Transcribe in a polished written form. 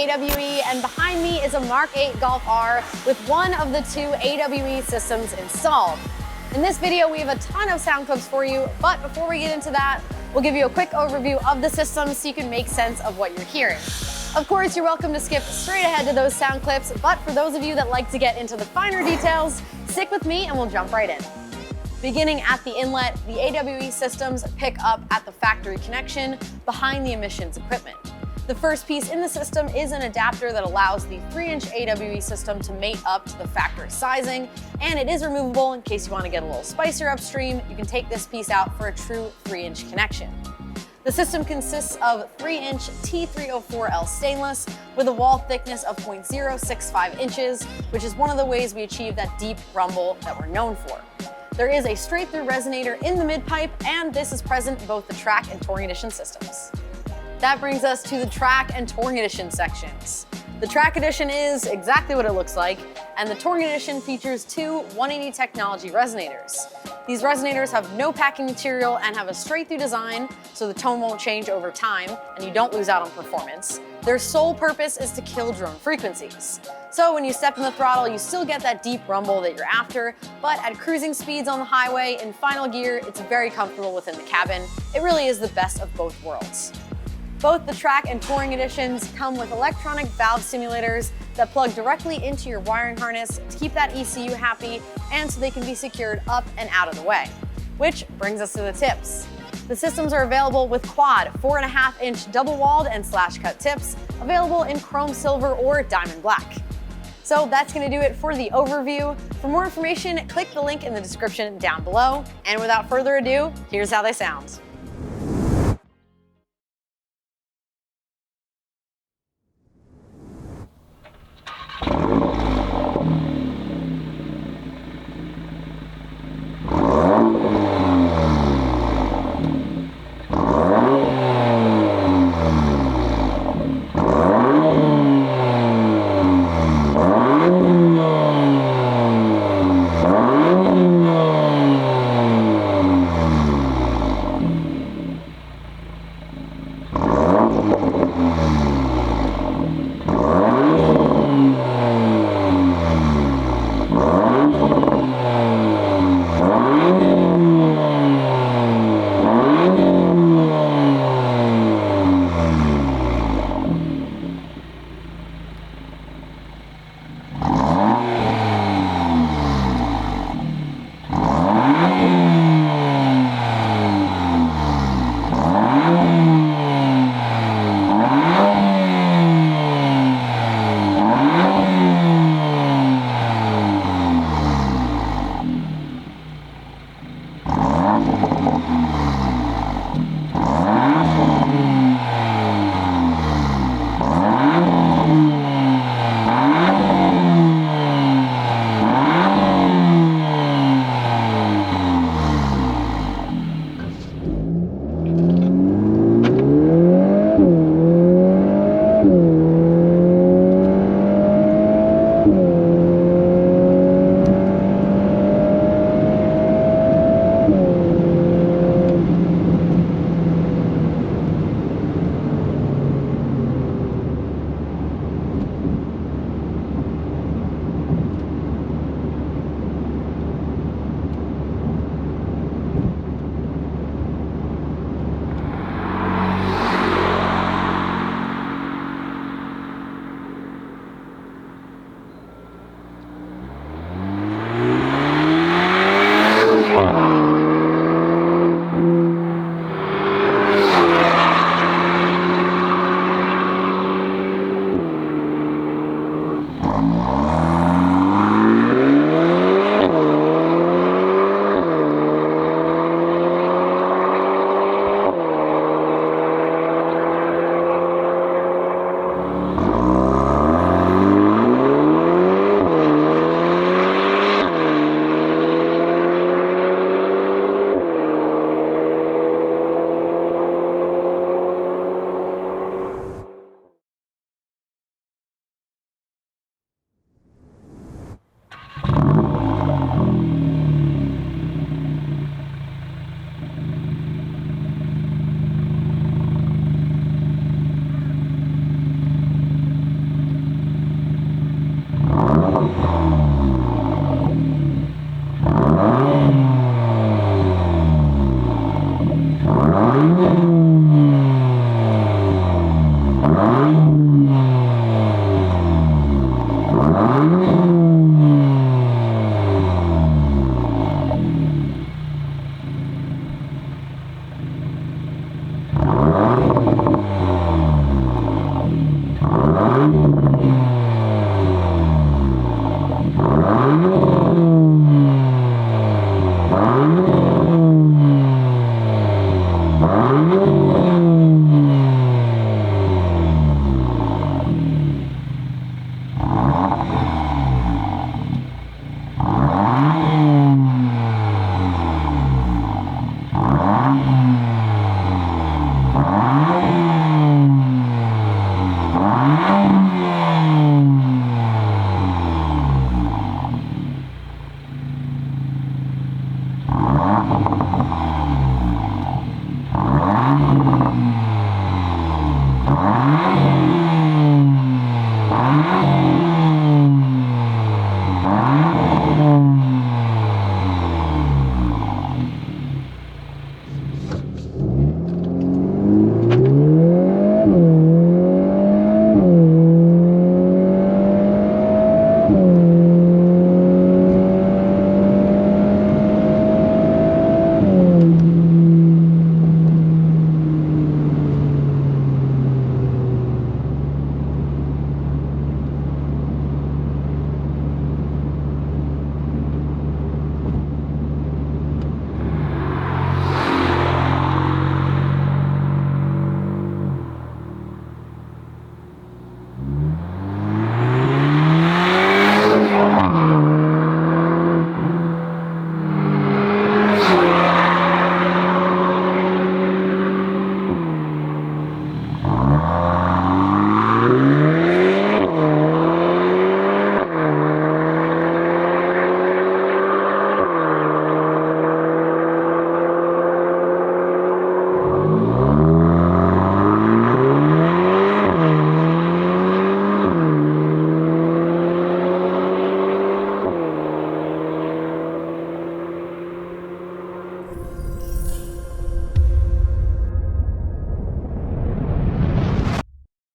AWE, and behind me is a Mk8 Golf R with one of the two AWE systems installed. In this video, we have a ton of sound clips for you, but before we get into that, we'll give you a quick overview of the system so you can make sense of what you're hearing. Of course, you're welcome to skip straight ahead to those sound clips, but for those of you that like to get into the finer details, stick with me and we'll jump right in. Beginning at the inlet, the AWE systems pick up at the factory connection behind the emissions equipment. The first piece in the system is an adapter that allows the 3-inch AWE system to mate up to the factory sizing, and it is removable in case you want to get a little spicier upstream. You can take this piece out for a true 3-inch connection. The system consists of 3-inch T304L stainless with a wall thickness of 0.065 inches, which is one of the ways we achieve that deep rumble that we're known for. There is a straight-through resonator in the mid-pipe, and this is present in both the track and touring edition systems. That brings us to the track and touring edition sections. The track edition is exactly what it looks like, and the touring edition features two 180 technology resonators. These resonators have no packing material and have a straight-through design, so the tone won't change over time and you don't lose out on performance. Their sole purpose is to kill drone frequencies. So when you step in the throttle, you still get that deep rumble that you're after, but at cruising speeds on the highway in final gear, it's very comfortable within the cabin. It really is the best of both worlds. Both the track and touring editions come with electronic valve simulators that plug directly into your wiring harness to keep that ECU happy and so they can be secured up and out of the way. Which brings us to the tips. The systems are available with quad 4.5-inch double-walled and slash-cut tips, available in chrome silver or diamond black. So that's going to do it for the overview. For more information, click the link in the description down below. And without further ado, here's how they sound.